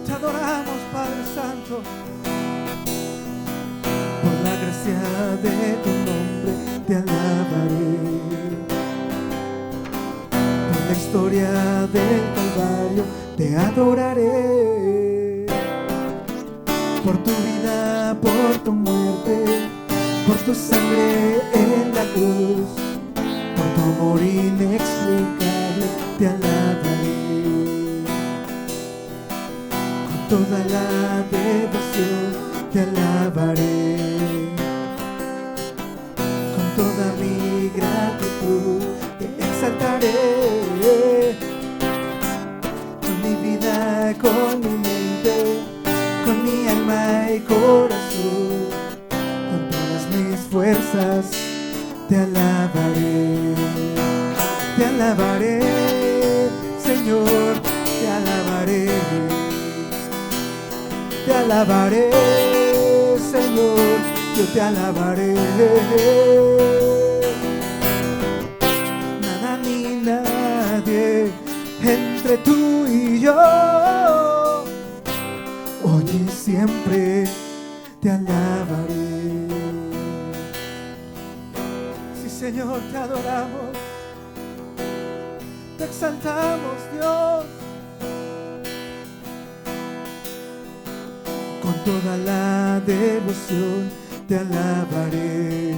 Te adoramos, Padre Santo. Por la gracia de tu nombre te alabaré. Por la historia del Calvario te adoraré. Por tu vida, por tu muerte, por tu sangre en la cruz, por tu amor inexplicable te alabaré. Con toda la devoción te alabaré. Con toda mi gratitud te exaltaré. Con mi vida, con mi mente, con mi alma y corazón, con todas mis fuerzas te alabaré. Te alabaré, Señor, te alabaré. Te alabaré, Señor, yo te alabaré. Nada ni nadie entre tú y yo, hoy y siempre te alabaré. Sí, Señor, te adoramos, te exaltamos, Dios. Con toda la devoción te alabaré.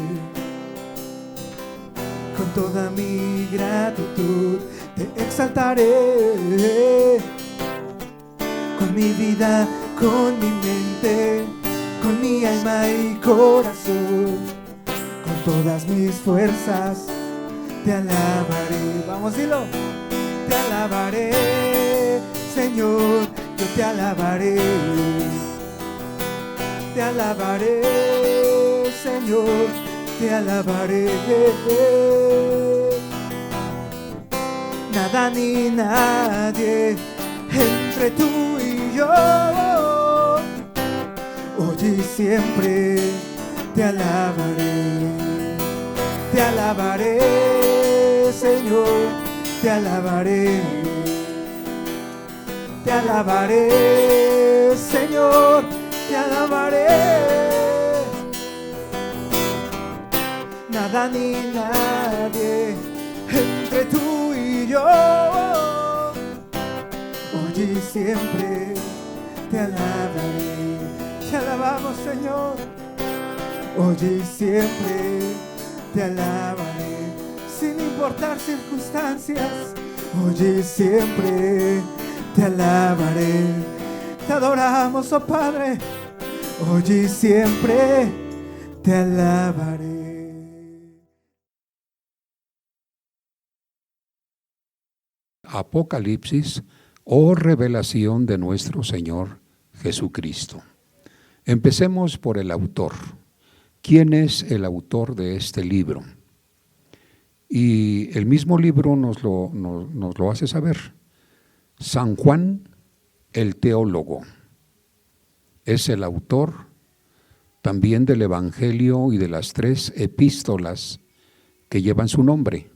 Con toda mi gratitud te exaltaré. Con mi vida, con mi mente, con mi alma y corazón, con todas mis fuerzas te alabaré. Vamos, dilo. Te alabaré, Señor, yo te alabaré. Te alabaré, Señor, te alabaré. Nada ni nadie entre tú y yo, hoy y siempre te alabaré. Te alabaré, Señor, te alabaré. Te alabaré, Señor, te alabaré. Nada ni nadie entre tú y yo, hoy y siempre te alabaré. Te alabamos, Señor, hoy y siempre te alabaré. Sin importar circunstancias, hoy y siempre te alabaré. Te adoramos, oh Padre, hoy y siempre te alabaré. Apocalipsis o revelación de nuestro Señor Jesucristo. Empecemos por el autor. ¿Quién es el autor de este libro? Y el mismo libro nos lo hace saber. San Juan, el teólogo, es el autor también del Evangelio y de las 3 epístolas que llevan su nombre.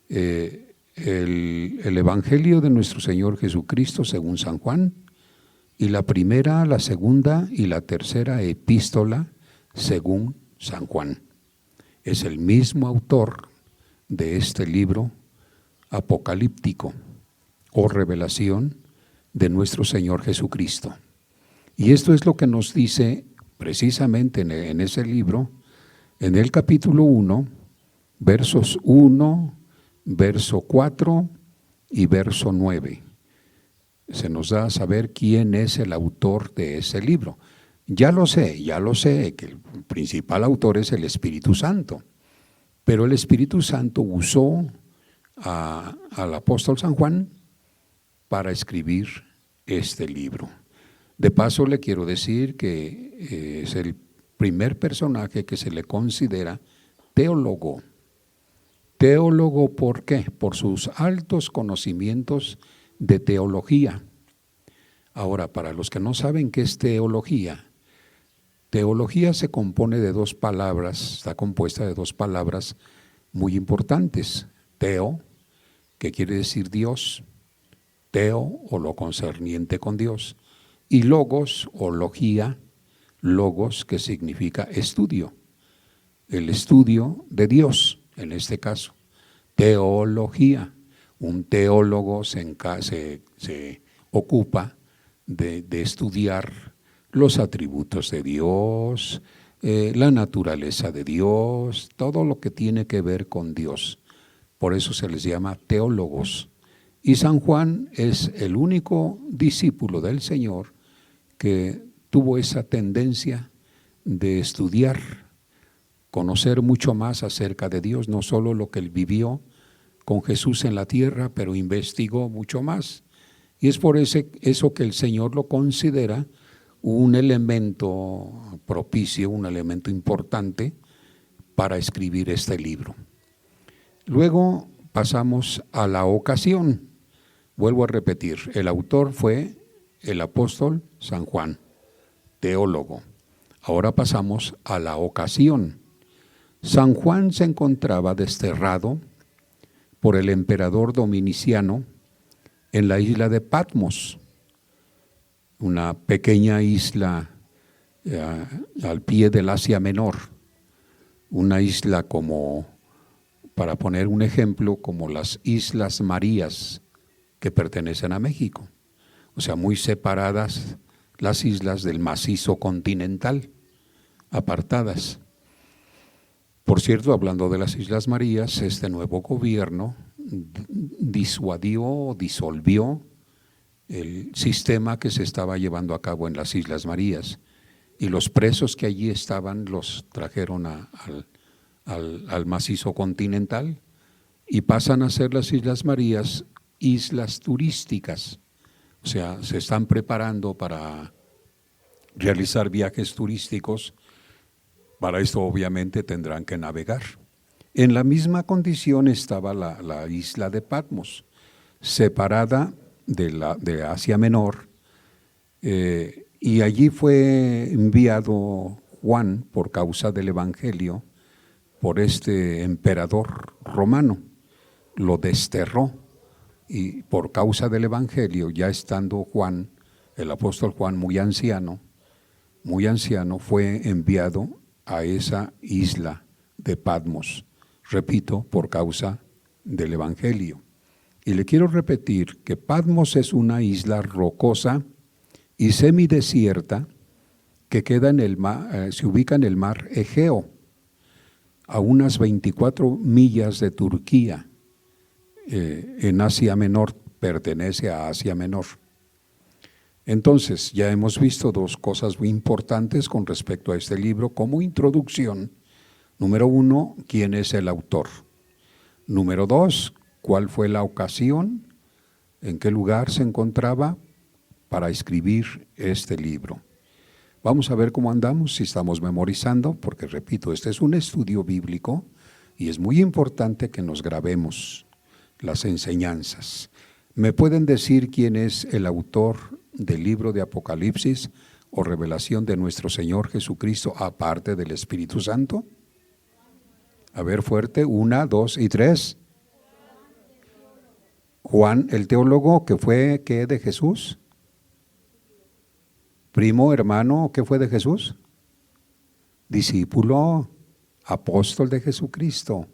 El Evangelio de nuestro Señor Jesucristo según San Juan, y la primera, la segunda y la tercera epístola según San Juan. Es el mismo autor de este libro apocalíptico o revelación de nuestro Señor Jesucristo. Y esto es lo que nos dice precisamente en ese libro, en el capítulo 1, versos 1, verso 4 y verso 9. Se nos da a saber quién es el autor de ese libro. Ya lo sé, que el principal autor es el Espíritu Santo, pero el Espíritu Santo usó al apóstol San Juan para escribir este libro. De paso le quiero decir que es el primer personaje que se le considera teólogo. Teólogo, ¿por qué? Por sus altos conocimientos de teología. Ahora, para los que no saben qué es teología, teología se compone de 2 palabras, está compuesta de 2 palabras muy importantes. Teo, que quiere decir Dios, teo o lo concerniente con Dios, y logos o logía, logos que significa estudio, el estudio de Dios en este caso. Teología, un teólogo se ocupa de estudiar los atributos de Dios, la naturaleza de Dios, todo lo que tiene que ver con Dios. Por eso se les llama teólogos. Y San Juan es el único discípulo del Señor que tuvo esa tendencia de estudiar, conocer mucho más acerca de Dios, no solo lo que él vivió con Jesús en la tierra, pero investigó mucho más. Y es por eso que el Señor lo considera un elemento propicio, un elemento importante para escribir este libro. Luego pasamos a la ocasión. Vuelvo a repetir, el autor fue el apóstol San Juan, teólogo. Ahora pasamos a la ocasión. San Juan se encontraba desterrado por el emperador Dominiciano en la isla de Patmos, una pequeña isla al pie del Asia Menor, una isla como, para poner un ejemplo, como las Islas Marías que pertenecen a México, o sea, muy separadas las islas del macizo continental, apartadas. Por cierto, hablando de las Islas Marías, este nuevo gobierno disolvió el sistema que se estaba llevando a cabo en las Islas Marías, y los presos que allí estaban los trajeron al macizo continental, y pasan a ser las Islas Marías islas turísticas. O sea, se están preparando para realizar viajes turísticos. Para esto obviamente tendrán que navegar. En la misma condición estaba la isla de Patmos, separada de Asia Menor, y allí fue enviado Juan por causa del Evangelio, por este emperador romano. Lo desterró, y por causa del Evangelio, ya estando Juan, el apóstol Juan muy anciano, fue enviado a esa isla de Patmos, repito, por causa del Evangelio. Y le quiero repetir que Patmos es una isla rocosa y semidesierta que queda en el mar, se ubica en el mar Egeo, a unas 24 millas de Turquía, en Asia Menor, pertenece a Asia Menor. Entonces, ya hemos visto dos cosas muy importantes con respecto a este libro como introducción. Número 1, ¿quién es el autor? Número 2, ¿cuál fue la ocasión? ¿En qué lugar se encontraba para escribir este libro? Vamos a ver cómo andamos, si estamos memorizando, porque repito, este es un estudio bíblico y es muy importante que nos grabemos las enseñanzas. ¿Me pueden decir quién es el autor del libro de Apocalipsis o revelación de nuestro Señor Jesucristo, aparte del Espíritu Santo? A ver, fuerte, 1, 2 y 3. Juan, el teólogo, que fue, ¿qué de Jesús? Primo, hermano, ¿qué fue de Jesús? Discípulo, apóstol de Jesucristo.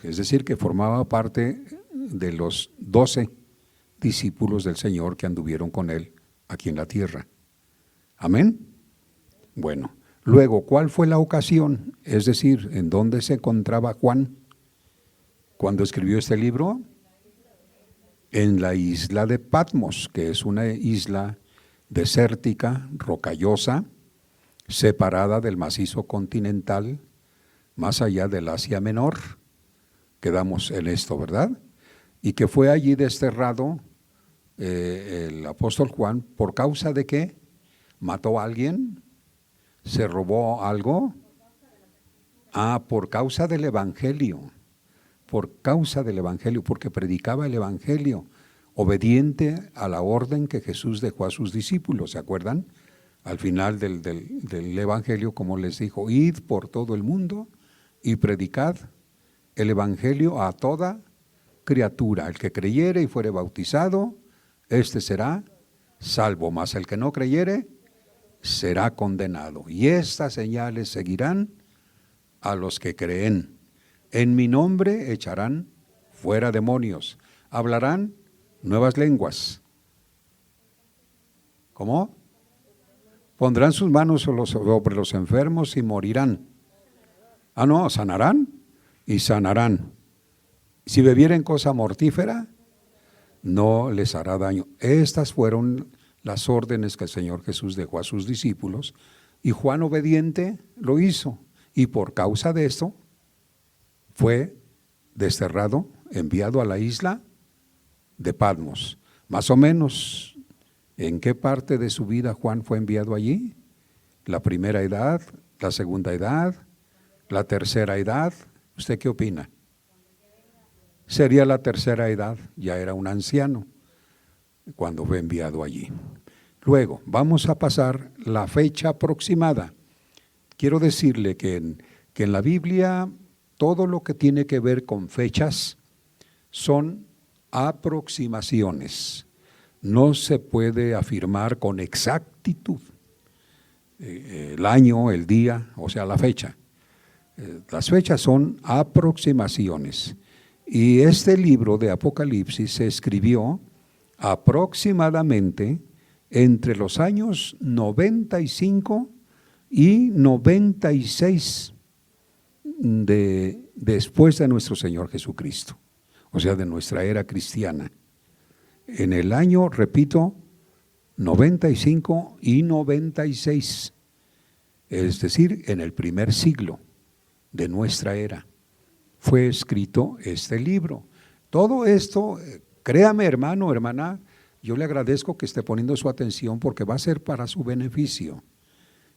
Es decir, que formaba parte de los 12 discípulos del Señor que anduvieron con él aquí en la tierra. ¿Amén? Bueno, luego, ¿cuál fue la ocasión? Es decir, ¿en dónde se encontraba Juan cuando escribió este libro? En la isla de Patmos, que es una isla desértica, rocallosa, separada del macizo continental, más allá del Asia Menor. Quedamos en esto, ¿verdad? Y que fue allí desterrado el apóstol Juan, ¿por causa de qué? ¿Mató a alguien? ¿Se robó algo? Por causa del Evangelio. Por causa del Evangelio, porque predicaba el Evangelio, obediente a la orden que Jesús dejó a sus discípulos, ¿se acuerdan? Al final del Evangelio, como les dijo, id por todo el mundo y predicad el Evangelio a toda criatura. El que creyere y fuere bautizado este será salvo, mas el que no creyere será condenado. Y estas señales seguirán a los que creen. En mi nombre echarán fuera demonios, hablarán nuevas lenguas. ¿Cómo? Pondrán sus manos sobre los enfermos y morirán. Ah, no, sanarán y sanarán. Si bebieren cosa mortífera, no les hará daño. Estas fueron las órdenes que el Señor Jesús dejó a sus discípulos, y Juan, obediente, lo hizo, y por causa de esto fue desterrado, enviado a la isla de Patmos. Más o menos, ¿en qué parte de su vida Juan fue enviado allí? ¿La primera edad, la segunda edad, la tercera edad? ¿Usted qué opina? Sería la tercera edad, ya era un anciano cuando fue enviado allí. Luego, vamos a pasar la fecha aproximada. Quiero decirle que en la Biblia todo lo que tiene que ver con fechas son aproximaciones. No se puede afirmar con exactitud el año, el día, o sea, la fecha. Las fechas son aproximaciones. Y este libro de Apocalipsis se escribió aproximadamente entre los años 95 y 96 después de nuestro Señor Jesucristo, o sea, de nuestra era cristiana. En el año, repito, 95 y 96, es decir, en el primer siglo de nuestra era, fue escrito este libro. Todo esto, créame, hermano, hermana, yo le agradezco que esté poniendo su atención porque va a ser para su beneficio.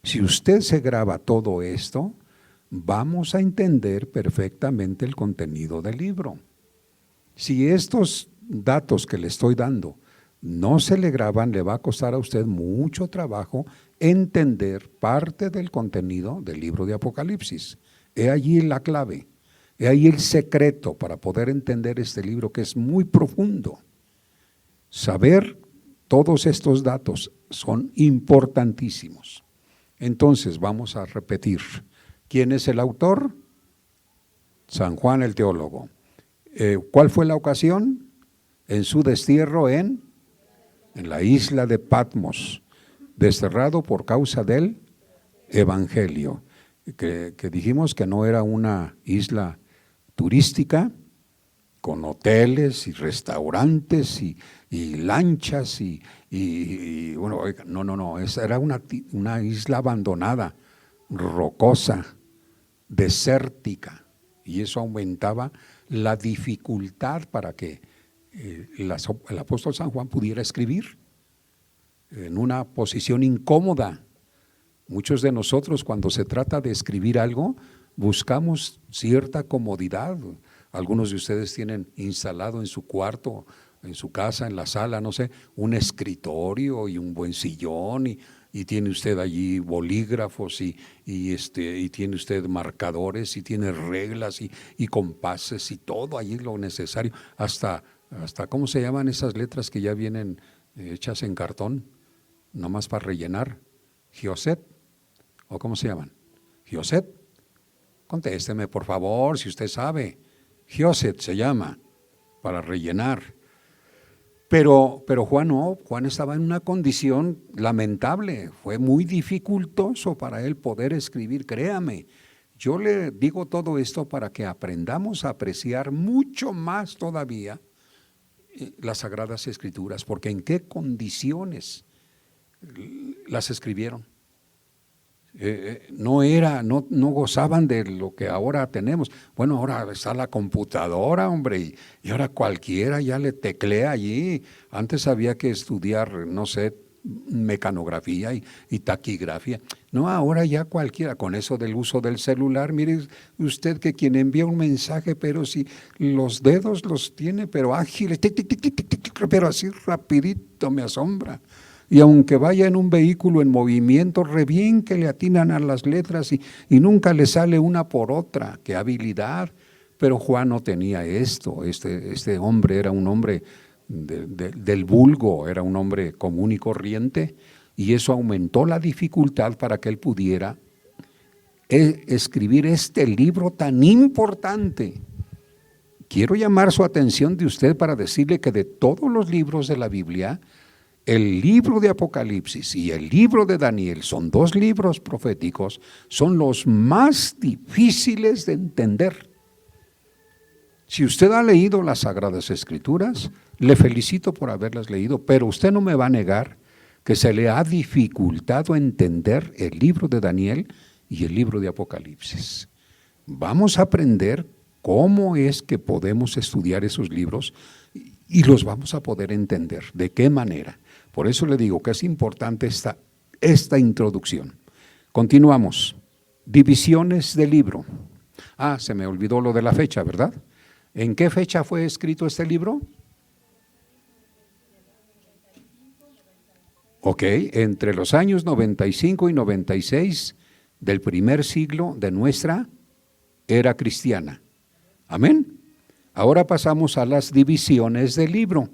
Si usted se graba todo esto, vamos a entender perfectamente el contenido del libro. Si estos datos que le estoy dando no se le graban, le va a costar a usted mucho trabajo entender parte del contenido del libro de Apocalipsis. He allí la clave, he ahí el secreto para poder entender este libro, que es muy profundo. Saber todos estos datos son importantísimos. Entonces vamos a repetir. ¿Quién es el autor? San Juan el teólogo. ¿Cuál fue la ocasión? En su destierro en la isla de Patmos, desterrado por causa del Evangelio, que dijimos que no era una isla turística con hoteles y restaurantes y lanchas y bueno, no, esa era una isla abandonada, rocosa, desértica, y eso aumentaba la dificultad para que el apóstol San Juan pudiera escribir en una posición incómoda. Muchos de nosotros, cuando se trata de escribir algo, buscamos cierta comodidad. Algunos de ustedes tienen instalado en su cuarto, en su casa, en la sala, no sé, un escritorio y un buen sillón, y tiene usted allí bolígrafos y tiene usted marcadores y tiene reglas y compases y todo allí lo necesario, hasta ¿cómo se llaman esas letras que ya vienen hechas en cartón, nomás para rellenar? ¿Gioset? ¿O cómo se llaman? ¿Gioset? Contésteme, por favor, si usted sabe. Gioset se llama, para rellenar. Pero Juan no, Juan estaba en una condición lamentable, fue muy dificultoso para él poder escribir, créame. Yo le digo todo esto para que aprendamos a apreciar mucho más todavía las Sagradas Escrituras, porque en qué condiciones las escribieron. No gozaban de lo que ahora tenemos. Bueno, ahora está la computadora, hombre, y ahora cualquiera ya le teclea allí. Antes había que estudiar, no sé, mecanografía y taquigrafía. No, ahora ya cualquiera, con eso del uso del celular, mire usted que quien envía un mensaje, pero si los dedos los tiene, pero ágiles, pero así rapidito, me asombra. Y aunque vaya en un vehículo en movimiento, re bien que le atinan a las letras y nunca le sale una por otra, qué habilidad. Pero Juan no tenía esto, este hombre era un hombre del vulgo, era un hombre común y corriente, y eso aumentó la dificultad para que él pudiera escribir este libro tan importante. Quiero llamar su atención de usted para decirle que de todos los libros de la Biblia, el libro de Apocalipsis y el libro de Daniel son dos libros proféticos, son los más difíciles de entender. Si usted ha leído las Sagradas Escrituras, le felicito por haberlas leído, pero usted no me va a negar que se le ha dificultado entender el libro de Daniel y el libro de Apocalipsis. Vamos a aprender cómo es que podemos estudiar esos libros y los vamos a poder entender. ¿De qué manera? Por eso le digo que es importante esta introducción. Continuamos. Divisiones del libro. Se me olvidó lo de la fecha, ¿verdad? ¿En qué fecha fue escrito este libro? Ok, entre los años 95 y 96 del primer siglo de nuestra era cristiana. Amén. Ahora pasamos a las divisiones del libro.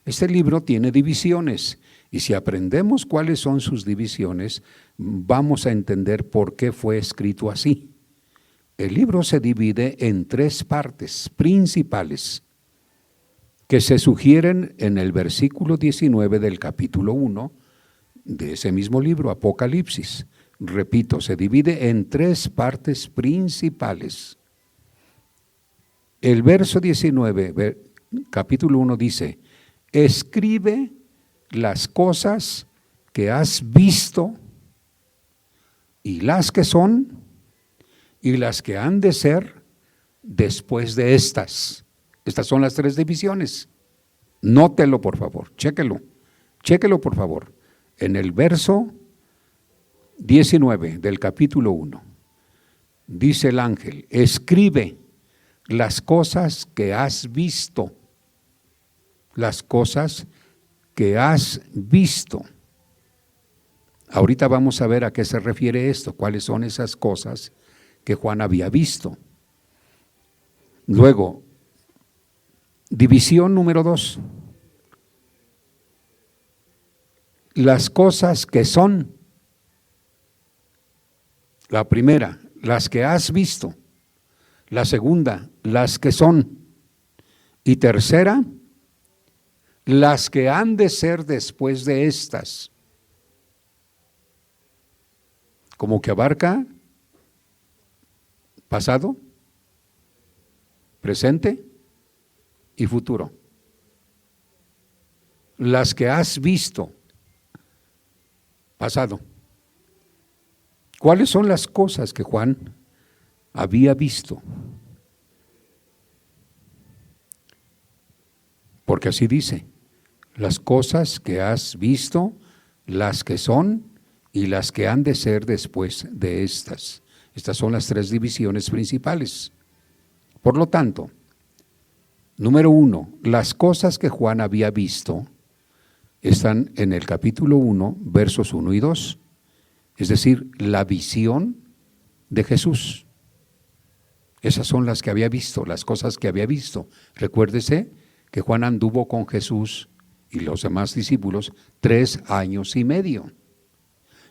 Este libro tiene divisiones y si aprendemos cuáles son sus divisiones, vamos a entender por qué fue escrito así. El libro se divide en tres partes principales que se sugieren en el versículo 19 del capítulo 1 de ese mismo libro, Apocalipsis. Repito, se divide en tres partes principales. El verso 19, capítulo 1 dice: escribe las cosas que has visto y las que son y las que han de ser después de estas. Estas son las tres divisiones. Nótelo, por favor, chéquelo, por favor. En el verso 19 del capítulo 1, dice el ángel: escribe las cosas que has visto. Las cosas que has visto. Ahorita vamos a ver a qué se refiere esto, cuáles son esas cosas que Juan había visto. Luego, división número 2. Las cosas que son. La primera, las que has visto. La segunda, las que son. Y tercera, las que han de ser después de estas. Como que abarca pasado, presente y futuro. Las que has visto, pasado. ¿Cuáles son las cosas que Juan había visto? Porque así dice: las cosas que has visto, las que son y las que han de ser después de estas. Estas son las tres divisiones principales. Por lo tanto, número 1, las cosas que Juan había visto están en el capítulo 1, versos 1 y 2. Es decir, la visión de Jesús. Esas son las que había visto, las cosas que había visto. Recuérdese que Juan anduvo con Jesús y los demás discípulos 3 años y medio.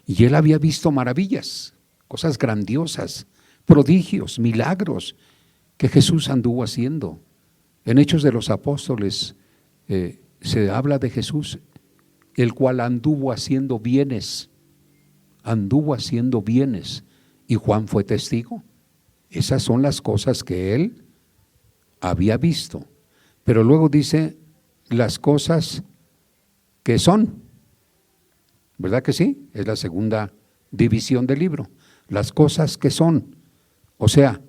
Y él había visto maravillas, cosas grandiosas, prodigios, milagros que Jesús anduvo haciendo. En Hechos de los Apóstoles se habla de Jesús, el cual anduvo haciendo bienes, y Juan fue testigo. Esas son las cosas que él había visto. Pero luego dice las cosas que son, ¿verdad que sí? Es la segunda división del libro. Las cosas que son, o sea,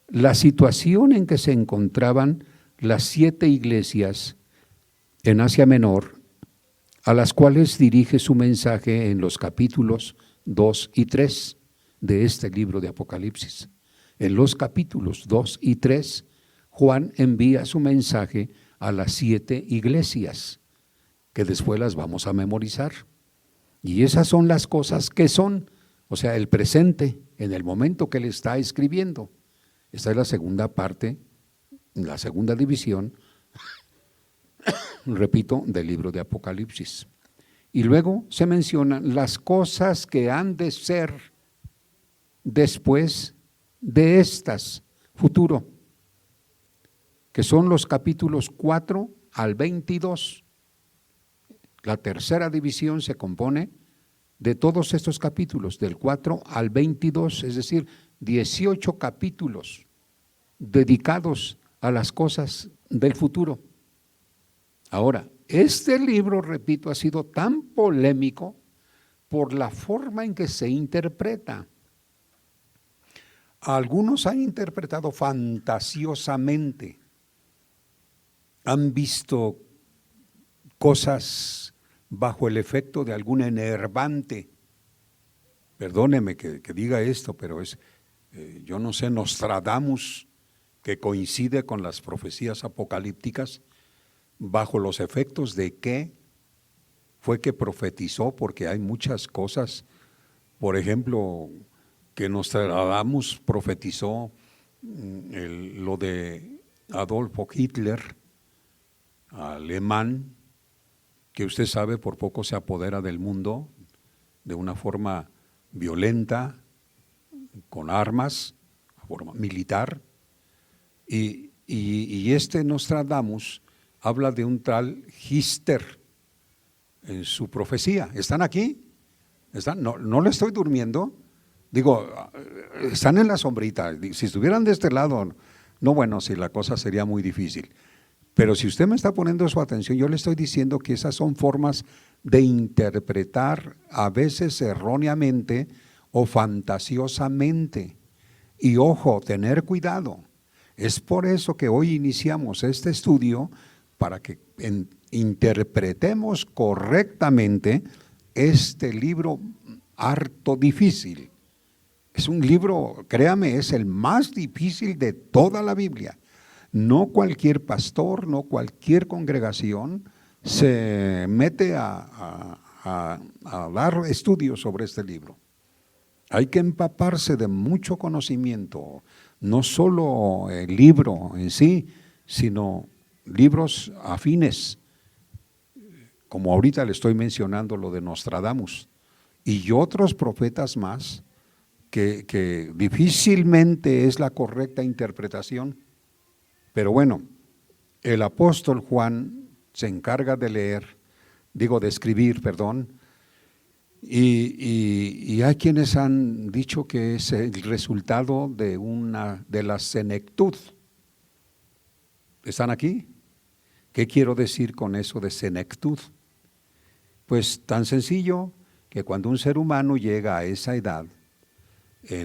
la situación en que se encontraban las 7 iglesias en Asia Menor, a las cuales dirige su mensaje en los capítulos 2 y 3 de este libro de Apocalipsis. En los capítulos 2 y 3, Juan envía su mensaje a las 7 iglesias, que después las vamos a memorizar. Y esas son las cosas que son, o sea, el presente, en el momento que él está escribiendo. Esta es la segunda parte, la segunda división repito, del libro de Apocalipsis. Y luego se mencionan las cosas que han de ser después de estas, futuro, que son los capítulos 4 al 22. La tercera división se compone de todos estos capítulos, del 4 al 22, es decir, 18 capítulos dedicados a las cosas del futuro. Ahora, este libro, repito, ha sido tan polémico por la forma en que se interpreta. Algunos han interpretado fantasiosamente, han visto cosas bajo el efecto de algún enervante. Perdóneme que diga esto, pero yo no sé, Nostradamus, que coincide con las profecías apocalípticas, bajo los efectos de qué fue que profetizó, porque hay muchas cosas, por ejemplo, que Nostradamus profetizó lo de Adolfo Hitler, alemán, que usted sabe por poco se apodera del mundo de una forma violenta, con armas, forma militar, y este Nostradamus habla de un tal Hister en su profecía. ¿Están aquí? ¿Están? No le estoy durmiendo. Digo, están en la sombrita. Si estuvieran de este lado, no, bueno, si la cosa sería muy difícil. Pero si usted me está poniendo su atención, yo le estoy diciendo que esas son formas de interpretar, a veces erróneamente o fantasiosamente. Y ojo, tener cuidado. Es por eso que hoy iniciamos este estudio, para que interpretemos correctamente este libro harto difícil. Es un libro, créame, es el más difícil de toda la Biblia. No cualquier pastor, no cualquier congregación se mete a dar estudios sobre este libro. Hay que empaparse de mucho conocimiento, no solo el libro en sí, sino libros afines, como ahorita le estoy mencionando lo de Nostradamus, y otros profetas más, que difícilmente es la correcta interpretación. Pero bueno, el apóstol Juan se encarga de escribir, y hay quienes han dicho que es el resultado de la senectud. ¿Están aquí? ¿Qué quiero decir con eso de senectud? Pues tan sencillo que cuando un ser humano llega a esa edad,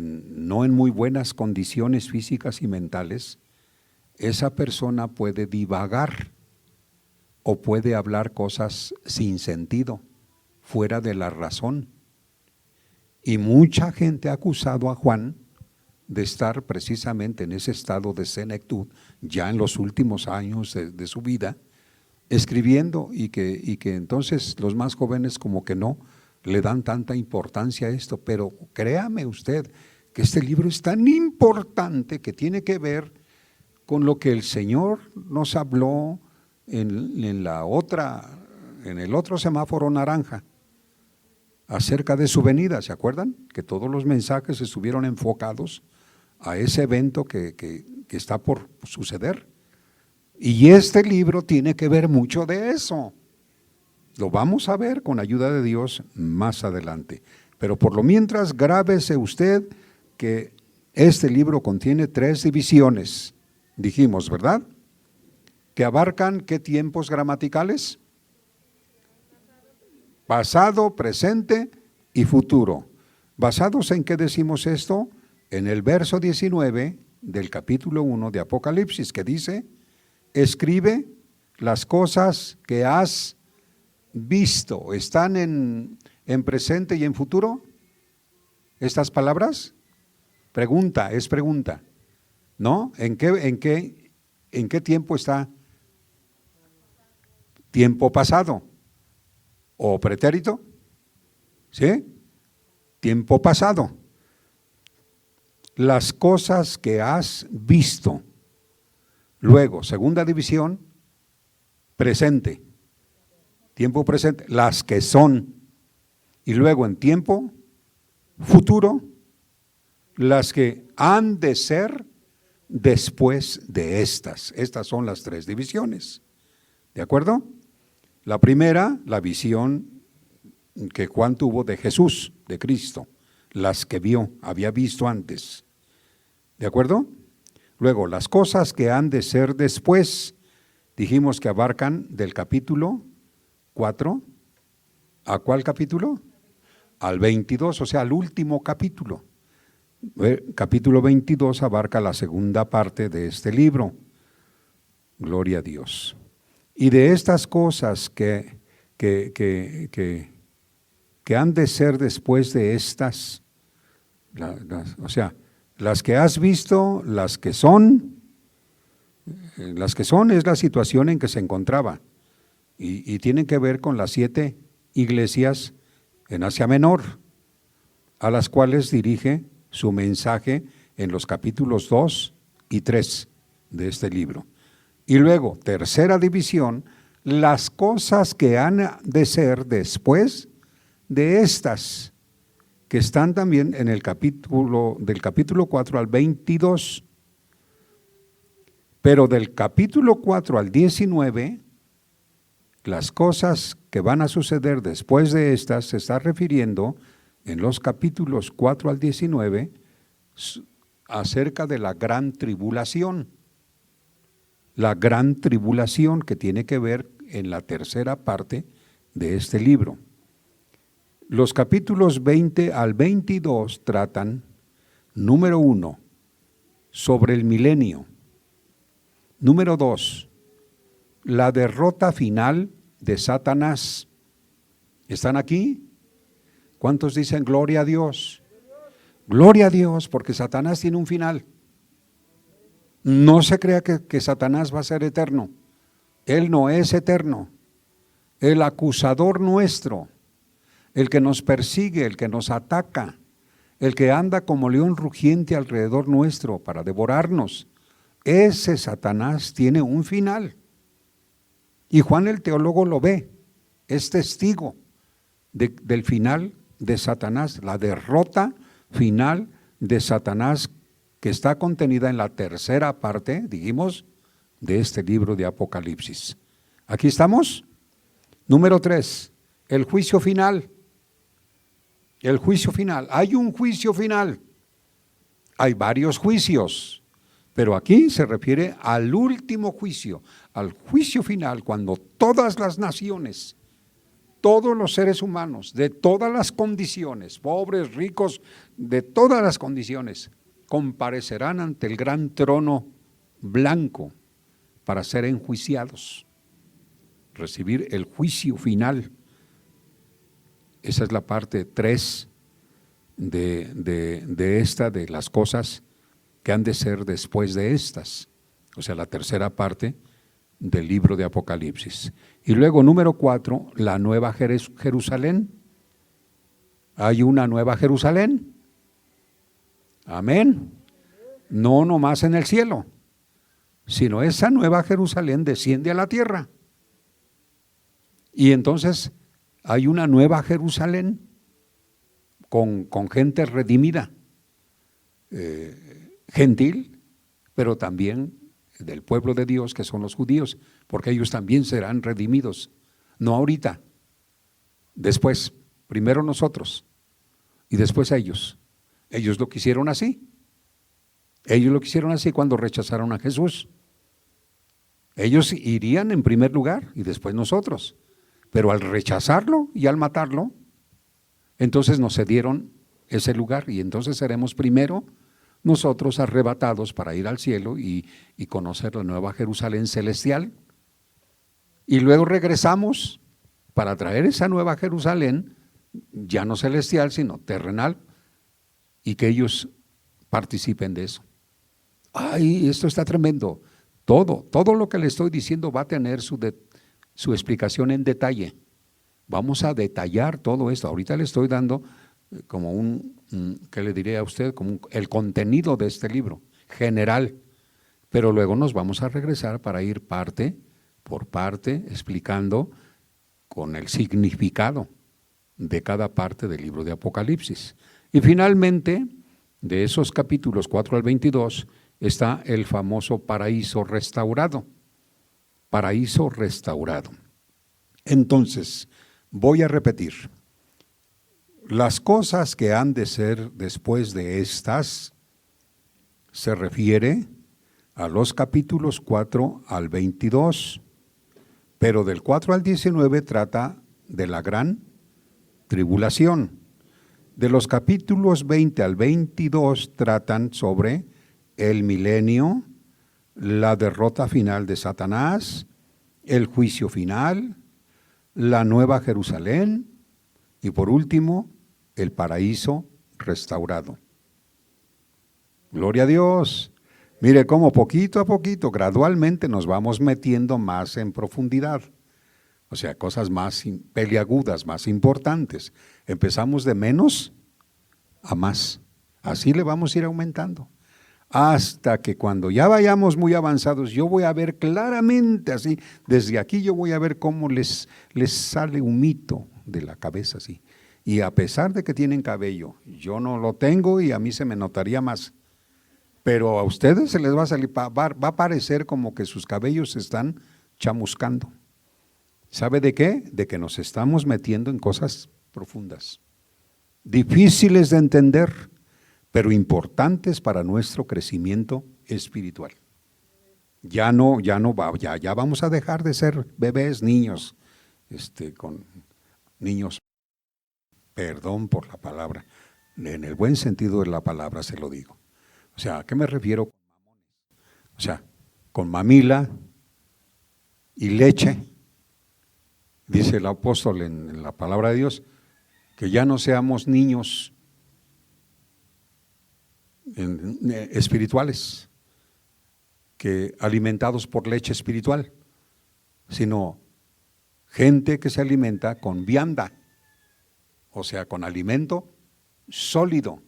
no en muy buenas condiciones físicas y mentales, esa persona puede divagar o puede hablar cosas sin sentido, fuera de la razón. Y mucha gente ha acusado a Juan de estar precisamente en ese estado de senectud, ya en los últimos años de su vida, escribiendo, y que entonces los más jóvenes como que no le dan tanta importancia a esto. Pero créame usted que este libro es tan importante que tiene que ver con lo que el Señor nos habló en el otro semáforo naranja, acerca de su venida. ¿Se acuerdan? Que todos los mensajes estuvieron enfocados a ese evento que está por suceder. Y este libro tiene que ver mucho de eso. Lo vamos a ver con ayuda de Dios más adelante. Pero por lo mientras, grábese usted que este libro contiene 3 divisiones, dijimos, ¿verdad? Que abarcan ¿qué tiempos gramaticales? Pasado, presente y futuro. ¿Basados en qué decimos esto? En el verso 19 del capítulo 1 de Apocalipsis, que dice: escribe las cosas que has visto. ¿Están en presente y en futuro estas palabras? Pregunta, es pregunta, ¿no? ¿En qué tiempo está? Tiempo pasado o pretérito, ¿sí? Tiempo pasado. Las cosas que has visto. Luego, segunda división, presente. Tiempo presente, las que son. Y luego en tiempo futuro, las que han de ser después de estas. Estas son las tres divisiones. ¿De acuerdo? La primera, la visión que Juan tuvo de Jesús, de Cristo, las que vio, había visto antes. ¿De acuerdo? Luego, las cosas que han de ser después, dijimos que abarcan del capítulo 4, ¿a cuál capítulo? Al 22, o sea, al último capítulo. Capítulo 22 abarca la segunda parte de este libro. Gloria a Dios. Y de estas cosas que han de ser después de estas, o sea, las que has visto, las que son es la situación en que se encontraba y tienen que ver con las 7 iglesias en Asia Menor, a las cuales dirige su mensaje en los capítulos 2 y 3 de este libro. Y luego, tercera división, las cosas que han de ser después de estas, que están también en el capítulo, del capítulo 4 al 22, pero del capítulo 4 al 19, las cosas que van a suceder después de estas se está refiriendo en los capítulos 4 al 19 acerca de la gran tribulación. La gran tribulación que tiene que ver en la tercera parte de este libro. Los capítulos 20 al 22 tratan, número 1, sobre el milenio. Número 2, la derrota final de Satanás. ¿Están aquí? ¿Cuántos dicen gloria a Dios? Gloria a Dios, porque Satanás tiene un final. No se crea que Satanás va a ser eterno. Él no es eterno. El acusador nuestro, el que nos persigue, el que nos ataca, el que anda como león rugiente alrededor nuestro para devorarnos, ese Satanás tiene un final. Y Juan el teólogo lo ve, es testigo del final de Satanás, la derrota final de Satanás que está contenida en la tercera parte, dijimos, de este libro de Apocalipsis. ¿Aquí estamos? Número 3, el juicio final. El juicio final. Hay un juicio final. Hay varios juicios, pero aquí se refiere al último juicio, al juicio final, cuando todas las naciones, todos los seres humanos, de todas las condiciones, pobres, ricos, de todas las condiciones, comparecerán ante el gran trono blanco para ser enjuiciados, recibir el juicio final. Esa es la parte 3 de las cosas que han de ser después de estas, o sea, la tercera parte del libro de Apocalipsis. Y luego, número 4, la nueva Jerusalén. Hay una nueva Jerusalén. Amén. No nomás en el cielo, sino esa nueva Jerusalén desciende a la tierra. Y entonces hay una nueva Jerusalén con gente redimida, gentil, pero también del pueblo de Dios, que son los judíos, porque ellos también serán redimidos, no ahorita, después, primero nosotros y después ellos. Ellos lo quisieron así. Ellos lo quisieron así cuando rechazaron a Jesús. Ellos irían en primer lugar y después nosotros, pero al rechazarlo y al matarlo, entonces nos cedieron ese lugar y entonces seremos primero nosotros arrebatados para ir al cielo y conocer la nueva Jerusalén celestial, y luego regresamos para traer esa nueva Jerusalén, ya no celestial sino terrenal, y que ellos participen de eso. Ay, esto está tremendo. Todo lo que le estoy diciendo va a tener su explicación en detalle. Vamos a detallar todo esto. Ahorita le estoy dando como ¿qué le diré a usted? Como el contenido de este libro, general. Pero luego nos vamos a regresar para ir parte por parte, explicando con el significado de cada parte del libro de Apocalipsis. Y finalmente, de esos capítulos 4 al 22, está el famoso paraíso restaurado. Paraíso restaurado. Entonces, voy a repetir. Las cosas que han de ser después de estas se refiere a los capítulos 4 al 22, pero del 4 al 19 trata de la gran tribulación. De los capítulos 20 al 22 tratan sobre el milenio, la derrota final de Satanás, el juicio final, la nueva Jerusalén y por último, el paraíso restaurado. Gloria a Dios. Mire cómo poquito a poquito, gradualmente nos vamos metiendo más en profundidad. O sea, cosas más peliagudas, más importantes. Empezamos de menos a más. Así le vamos a ir aumentando. Hasta que cuando ya vayamos muy avanzados, yo voy a ver claramente así, desde aquí yo voy a ver cómo les sale humito de la cabeza así. Y a pesar de que tienen cabello, yo no lo tengo y a mí se me notaría más. Pero a ustedes se les va a salir, va a parecer como que sus cabellos se están chamuscando. ¿Sabe de qué? De que nos estamos metiendo en cosas profundas, difíciles de entender, pero importantes para nuestro crecimiento espiritual. Ya vamos a dejar de ser bebés, niños, con niños, perdón por la palabra, en el buen sentido de la palabra se lo digo. O sea, ¿a qué me refiero? O sea, con mamila y leche. Dice el apóstol en la palabra de Dios, que ya no seamos niños espirituales, que alimentados por leche espiritual, sino gente que se alimenta con vianda, o sea, con alimento sólido.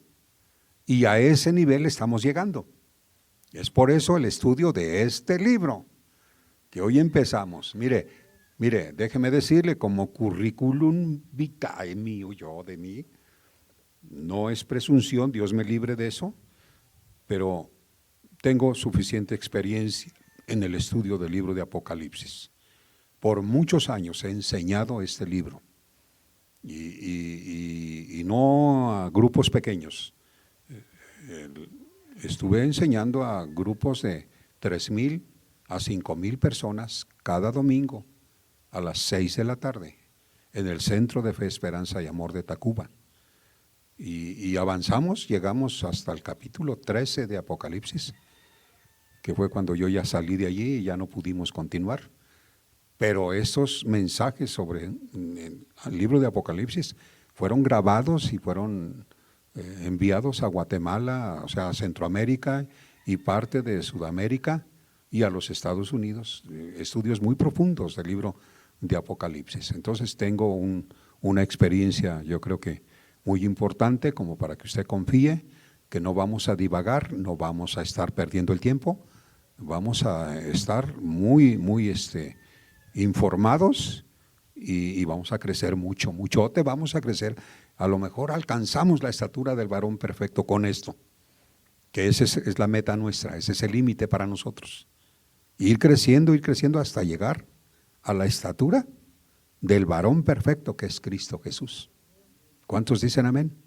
Y a ese nivel estamos llegando. Es por eso el estudio de este libro, que hoy empezamos. Mire, déjeme decirle, como currículum vitae mío, de mí, no es presunción, Dios me libre de eso, pero tengo suficiente experiencia en el estudio del libro de Apocalipsis. Por muchos años he enseñado este libro, y no a grupos pequeños. Estuve enseñando a grupos de 3,000 a 5,000 personas cada domingo a las 6 de la tarde en el Centro de Fe, Esperanza y Amor de Tacuba. Y avanzamos, llegamos hasta el capítulo 13 de Apocalipsis, que fue cuando yo ya salí de allí y ya no pudimos continuar. Pero esos mensajes sobre el libro de Apocalipsis fueron grabados y fueron enviados a Guatemala, o sea, a Centroamérica y parte de Sudamérica y a los Estados Unidos, estudios muy profundos del libro de Apocalipsis. Entonces tengo una experiencia, yo creo que muy importante, como para que usted confíe que no vamos a divagar, no vamos a estar perdiendo el tiempo, vamos a estar muy informados y vamos a crecer muchote vamos a crecer. A lo mejor alcanzamos la estatura del varón perfecto con esto, que esa es la meta nuestra, ese es el límite para nosotros. Ir creciendo hasta llegar a la estatura del varón perfecto que es Cristo Jesús. ¿Cuántos dicen amén?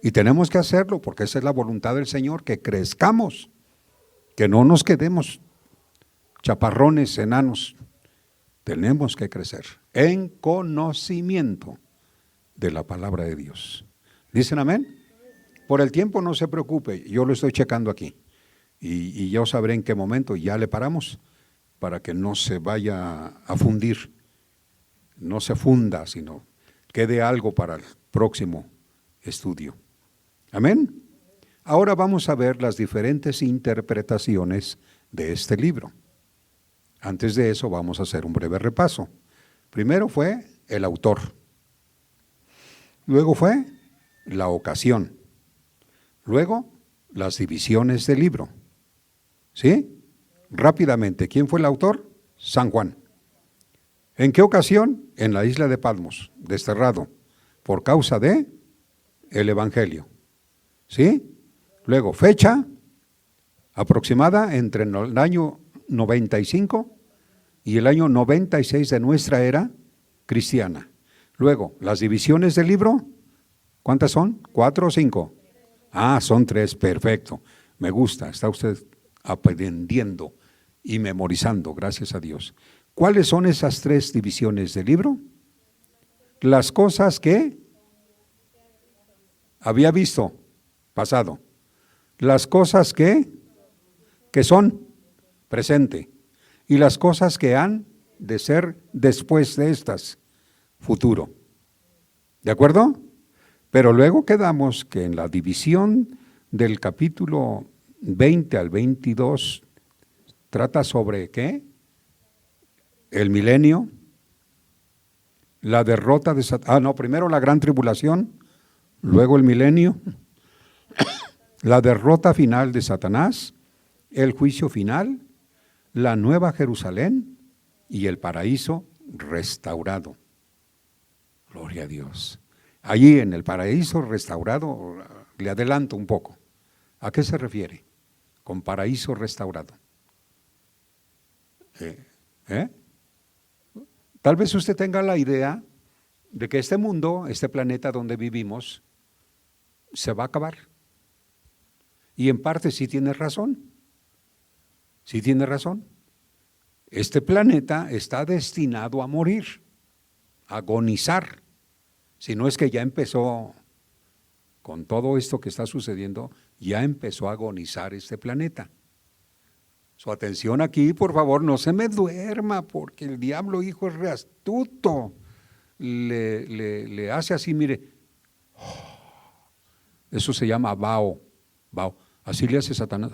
Y tenemos que hacerlo porque esa es la voluntad del Señor, que crezcamos, que no nos quedemos chaparrones, enanos. Tenemos que crecer en conocimiento de la palabra de Dios. ¿Dicen amén? Por el tiempo no se preocupe, yo lo estoy checando aquí y yo sabré en qué momento ya le paramos para que no se vaya a fundir, no se funda, sino quede algo para el próximo estudio. Amén. Ahora vamos a ver las diferentes interpretaciones de este libro. Antes de eso vamos a hacer un breve repaso. Primero fue el autor. Luego fue la ocasión. Luego las divisiones del libro. ¿Sí? Rápidamente, ¿quién fue el autor? San Juan. ¿En qué ocasión? En la isla de Patmos, desterrado, por causa de el Evangelio. ¿Sí? Luego, fecha aproximada entre el año 95 y el año 96 de nuestra era cristiana. Luego, las divisiones del libro, ¿cuántas son? ¿4 o 5? Son 3, perfecto. Me gusta, está usted aprendiendo y memorizando, gracias a Dios. ¿Cuáles son esas 3 divisiones del libro? Las cosas que había visto, pasado. Las cosas que son, presente. Y las cosas que han de ser después de estas, futuro. ¿De acuerdo? Pero luego quedamos que en la división del capítulo 20 al 22 trata sobre ¿qué? El milenio, la derrota de Satanás, primero la gran tribulación, luego el milenio, la derrota final de Satanás, el juicio final, la nueva Jerusalén y el paraíso restaurado. Gloria a Dios. Allí en el paraíso restaurado, le adelanto un poco. ¿A qué se refiere con paraíso restaurado? Tal vez usted tenga la idea de que este mundo, este planeta donde vivimos, se va a acabar. Y en parte sí tiene razón. Sí tiene razón. Este planeta está destinado a morir, a agonizar. Si no es que ya empezó, con todo esto que está sucediendo, ya empezó a agonizar este planeta. Su atención aquí, por favor, no se me duerma, porque el diablo, hijo, es re astuto. Le hace así, mire. Eso se llama vaho. Así le hace Satanás.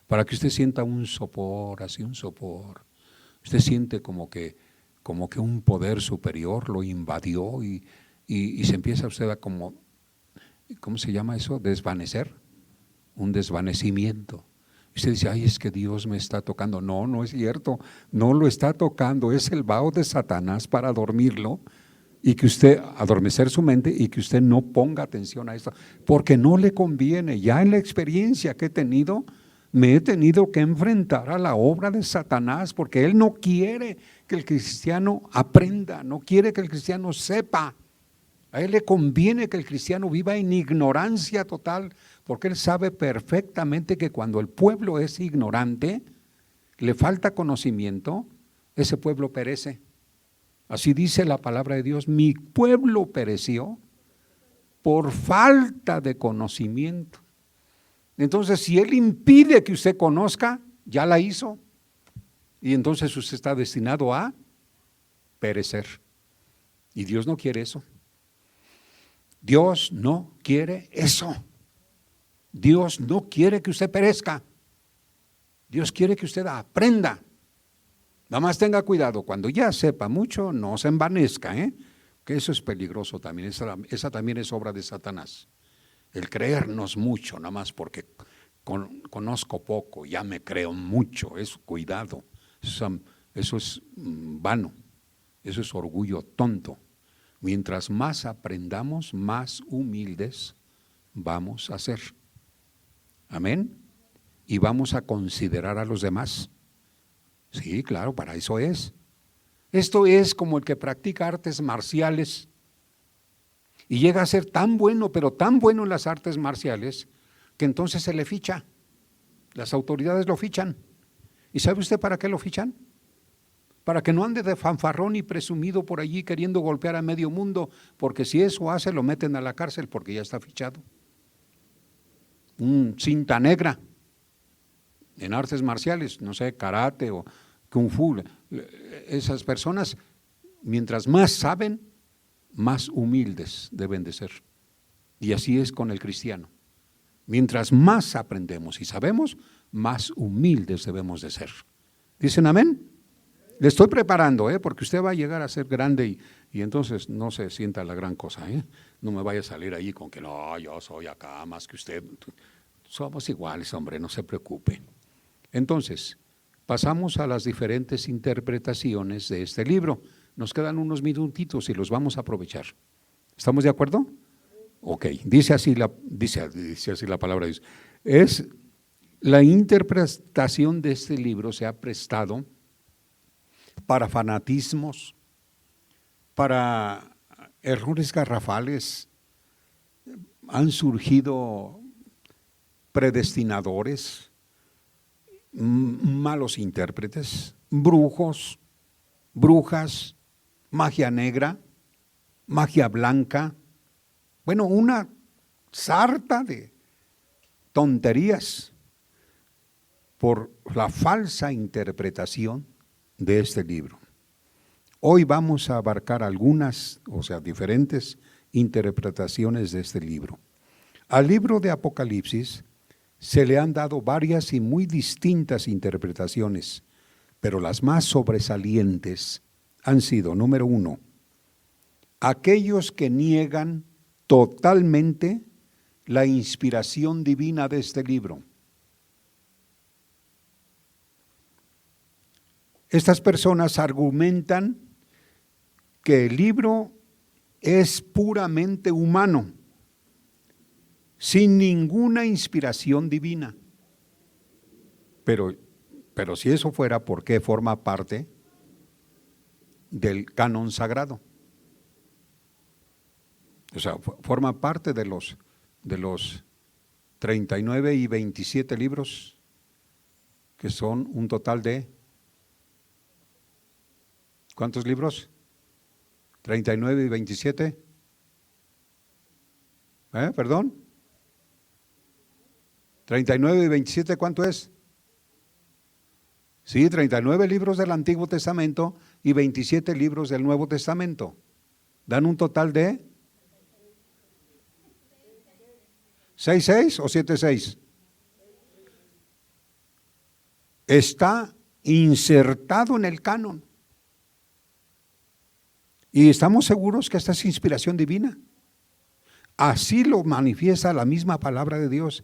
Para que usted sienta un sopor, así un sopor. Usted siente como que un poder superior lo invadió y se empieza usted a como, ¿cómo se llama eso? Desvanecer. Un desvanecimiento. Usted dice, ay, es que Dios me está tocando. No, no es cierto, no lo está tocando, es el vaho de Satanás para dormirlo y que usted, adormecer su mente y que usted no ponga atención a esto, porque no le conviene. Ya en la experiencia que he tenido, me he tenido que enfrentar a la obra de Satanás, porque él no quiere que el cristiano aprenda, no quiere que el cristiano sepa. A él le conviene que el cristiano viva en ignorancia total, porque él sabe perfectamente que cuando el pueblo es ignorante, le falta conocimiento, ese pueblo perece. Así dice la palabra de Dios, mi pueblo pereció por falta de conocimiento. Entonces, si él impide que usted conozca, ya la hizo. Y entonces usted está destinado a perecer. Y Dios no quiere eso. Dios no quiere eso. Dios no quiere que usted perezca. Dios quiere que usted aprenda. Nada más tenga cuidado, cuando ya sepa mucho, no se envanezca, que eso es peligroso también. Esa también es obra de Satanás. El creernos mucho, nada más porque conozco poco, ya me creo mucho. Eso, cuidado. Eso es vano. Eso es orgullo tonto. Mientras más aprendamos, más humildes vamos a ser. Amén. Y vamos a considerar a los demás. Sí, claro, para eso es. Esto es como el que practica artes marciales y llega a ser tan bueno, pero tan bueno en las artes marciales, que entonces se le ficha. Las autoridades lo fichan. ¿Y sabe usted para qué lo fichan? Para que no ande de fanfarrón y presumido por allí queriendo golpear a medio mundo, porque si eso hace lo meten a la cárcel porque ya está fichado. Cinta negra en artes marciales, no sé, karate o kung fu. Esas personas, mientras más saben, más humildes deben de ser. Y así es con el cristiano. Mientras más aprendemos y sabemos, más humildes debemos de ser. ¿Dicen amén? Le estoy preparando, porque usted va a llegar a ser grande y entonces no se sienta la gran cosa, No me vaya a salir ahí con que no, yo soy acá más que usted. Somos iguales, hombre, no se preocupe. Entonces, pasamos a las diferentes interpretaciones de este libro. Nos quedan unos minutitos y los vamos a aprovechar. ¿Estamos de acuerdo? Ok, dice así la palabra de Dios. Es la interpretación de este libro se ha prestado para fanatismos, para errores garrafales. Han surgido predestinadores, malos intérpretes, brujos, brujas, magia negra, magia blanca. Bueno, una sarta de tonterías por la falsa interpretación de este libro. Hoy vamos a abarcar algunas, diferentes interpretaciones de este libro. Al libro de Apocalipsis se le han dado varias y muy distintas interpretaciones, pero las más sobresalientes han sido, número 1, aquellos que niegan totalmente la inspiración divina de este libro. Estas personas argumentan que el libro es puramente humano, sin ninguna inspiración divina. Pero si eso fuera, ¿por qué forma parte del canon sagrado? O sea, forma parte de los 39 y 27 libros, que son un total de, ¿cuántos libros? 39 y 27. ¿Perdón? 39 y 27, ¿cuánto es? Sí, 39 libros del Antiguo Testamento y 27 libros del Nuevo Testamento. Dan un total de 6:6 o 7:6. Está insertado en el canon. Y estamos seguros que esta es inspiración divina. Así lo manifiesta la misma palabra de Dios,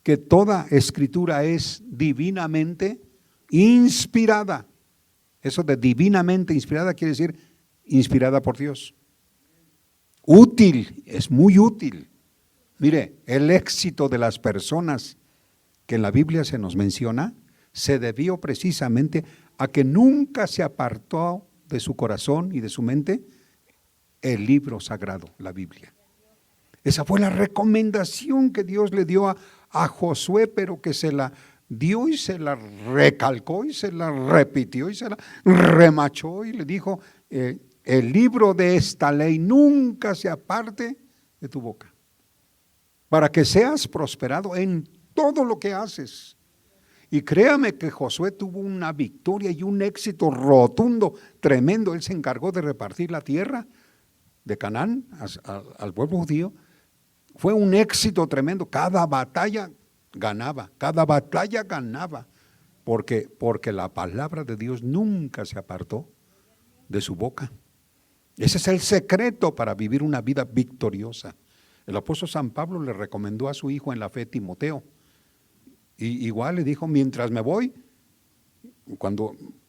que toda escritura es divinamente inspirada. Eso de divinamente inspirada quiere decir inspirada por Dios. Útil, es muy útil. Mire, el éxito de las personas que en la Biblia se nos menciona se debió precisamente a que nunca se apartó de su corazón y de su mente el libro sagrado, la Biblia. Esa fue la recomendación que Dios le dio a Josué, pero que se la dio y se la recalcó y se la repitió y se la remachó y le dijo, el libro de esta ley nunca se aparte de tu boca, para que seas prosperado en todo lo que haces. Y créame que Josué tuvo una victoria y un éxito rotundo, tremendo. Él se encargó de repartir la tierra de Canaán al pueblo judío. Fue un éxito tremendo. Cada batalla ganaba, porque la palabra de Dios nunca se apartó de su boca. Ese es el secreto para vivir una vida victoriosa. El apóstol San Pablo le recomendó a su hijo en la fe, Timoteo, y igual le dijo, mientras me voy,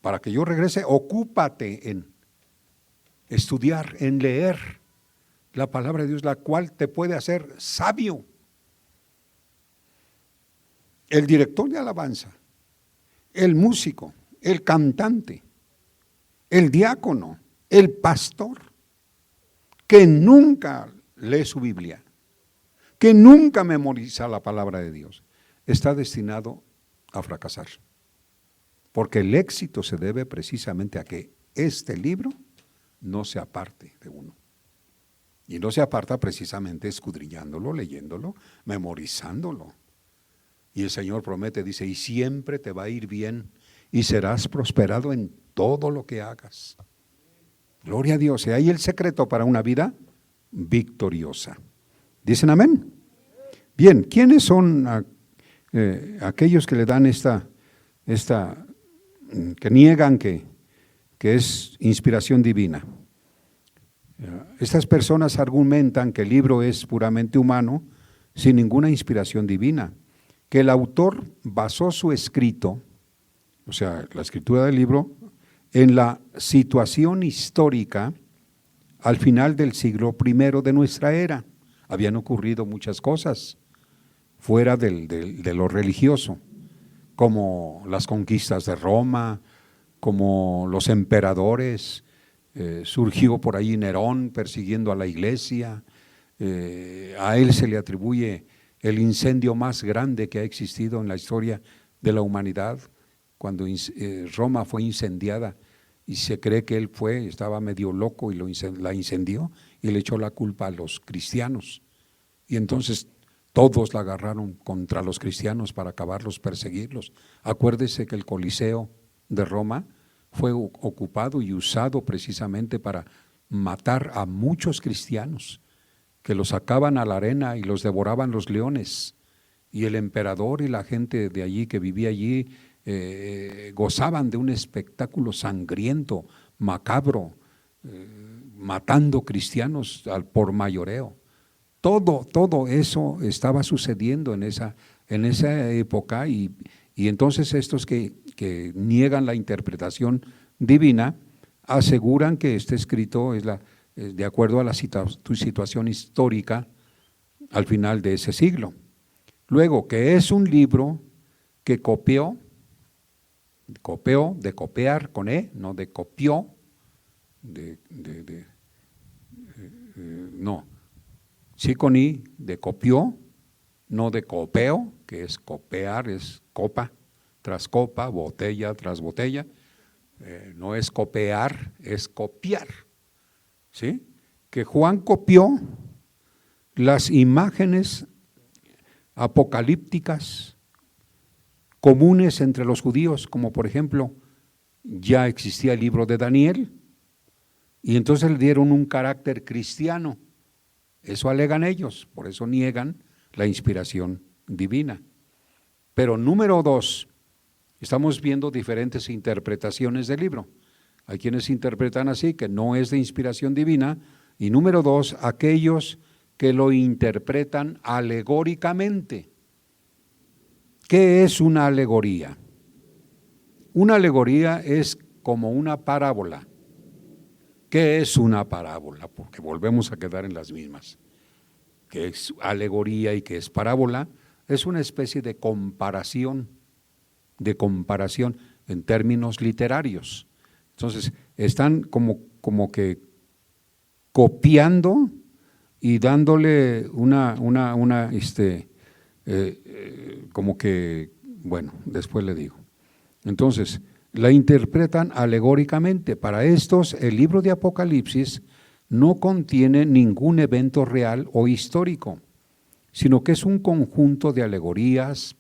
para que yo regrese, ocúpate en estudiar, en leer la palabra de Dios, la cual te puede hacer sabio. El director de alabanza, el músico, el cantante, el diácono, el pastor, que nunca lee su Biblia, que nunca memoriza la palabra de Dios, está destinado a fracasar. Porque el éxito se debe precisamente a que este libro no se aparte de uno. Y no se aparta precisamente escudriñándolo, leyéndolo, memorizándolo. Y el Señor promete, dice, y siempre te va a ir bien y serás prosperado en todo lo que hagas. Gloria a Dios. Y ahí el secreto para una vida victoriosa. ¿Dicen amén? Bien, ¿quiénes son aquellos que le dan que niegan que es inspiración divina? Estas personas argumentan que el libro es puramente humano, sin ninguna inspiración divina, que el autor basó su escrito o sea, la escritura del libro, en la situación histórica al final del siglo I de nuestra era. Habían ocurrido muchas cosas fuera de lo religioso, como las conquistas de Roma, como los emperadores, surgió por ahí Nerón persiguiendo a la iglesia, a él se le atribuye el incendio más grande que ha existido en la historia de la humanidad, cuando Roma fue incendiada y se cree que él estaba medio loco y la incendió y le echó la culpa a los cristianos. Y entonces todos la agarraron contra los cristianos para acabarlos, perseguirlos. Acuérdese que el Coliseo de Roma fue ocupado y usado precisamente para matar a muchos cristianos, que los sacaban a la arena y los devoraban los leones. Y el emperador y la gente de allí que vivía allí gozaban de un espectáculo sangriento, macabro, matando cristianos por mayoreo. Todo eso estaba sucediendo en esa época y entonces estos que niegan la interpretación divina aseguran que este escrito es de acuerdo a la situación histórica al final de ese siglo. Luego, que es un libro que copió, de copiar con E, no de copió, no, sí con I, de copió, no de copeo, que es copiar, es copa tras copa, botella tras botella, no es copiar, es copiar, ¿sí? Que Juan copió las imágenes apocalípticas comunes entre los judíos, como por ejemplo, ya existía el libro de Daniel, y entonces le dieron un carácter cristiano. Eso alegan ellos, por eso niegan la inspiración divina. Pero número 2, estamos viendo diferentes interpretaciones del libro. Hay quienes interpretan así, que no es de inspiración divina, y número 2, aquellos que lo interpretan alegóricamente. ¿Qué es una alegoría? Una alegoría es como una parábola. ¿Qué es una parábola? Porque volvemos a quedar en las mismas. ¿Qué es alegoría y qué es parábola? Es una especie de comparación en términos literarios. Entonces, están como que copiando y dándole como que, bueno, después le digo. Entonces, la interpretan alegóricamente. Para estos, el libro de Apocalipsis no contiene ningún evento real o histórico, sino que es un conjunto de alegorías,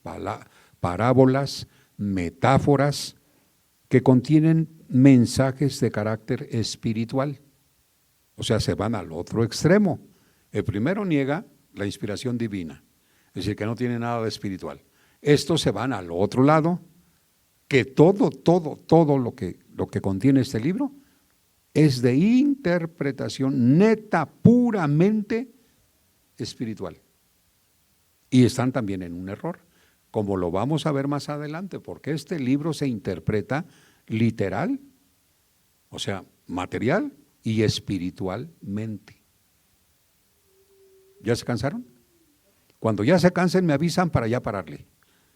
parábolas, metáforas que contienen mensajes de carácter espiritual. O sea, se van al otro extremo. El primero niega la inspiración divina, es decir, que no tiene nada de espiritual. Estos se van al otro lado, que todo lo que contiene este libro es de interpretación neta, puramente espiritual. Y están también en un error, como lo vamos a ver más adelante, porque este libro se interpreta literal, o sea, material y espiritualmente. ¿Ya se cansaron? Cuando ya se cansen me avisan para ya pararle.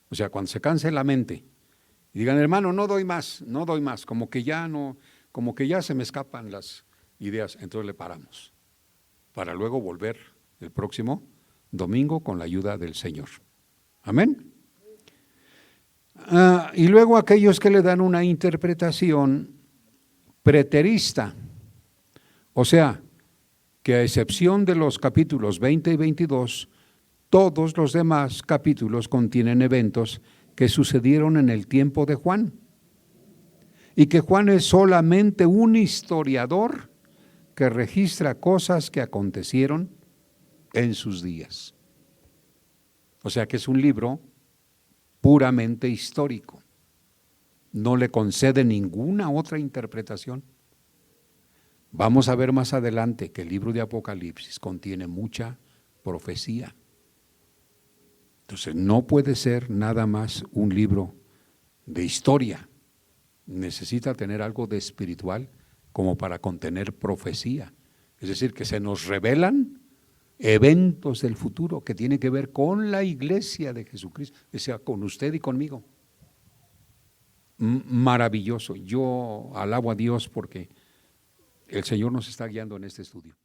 O sea, cuando se canse la mente y digan, hermano, no doy más, como que ya se me escapan las ideas, entonces le paramos, para luego volver el próximo domingo con la ayuda del Señor. Amén. Y luego aquellos que le dan una interpretación preterista, o sea, que a excepción de los capítulos 20 y 22, todos los demás capítulos contienen eventos que sucedieron en el tiempo de Juan, y que Juan es solamente un historiador que registra cosas que acontecieron en sus días. O sea que es un libro puramente histórico, no le concede ninguna otra interpretación. Vamos a ver más adelante que el libro de Apocalipsis contiene mucha profecía. Entonces no puede ser nada más un libro de historia, necesita tener algo de espiritual como para contener profecía. Es decir, que se nos revelan eventos del futuro que tienen que ver con la iglesia de Jesucristo, o sea, con usted y conmigo. Maravilloso. Yo alabo a Dios porque el Señor nos está guiando en este estudio.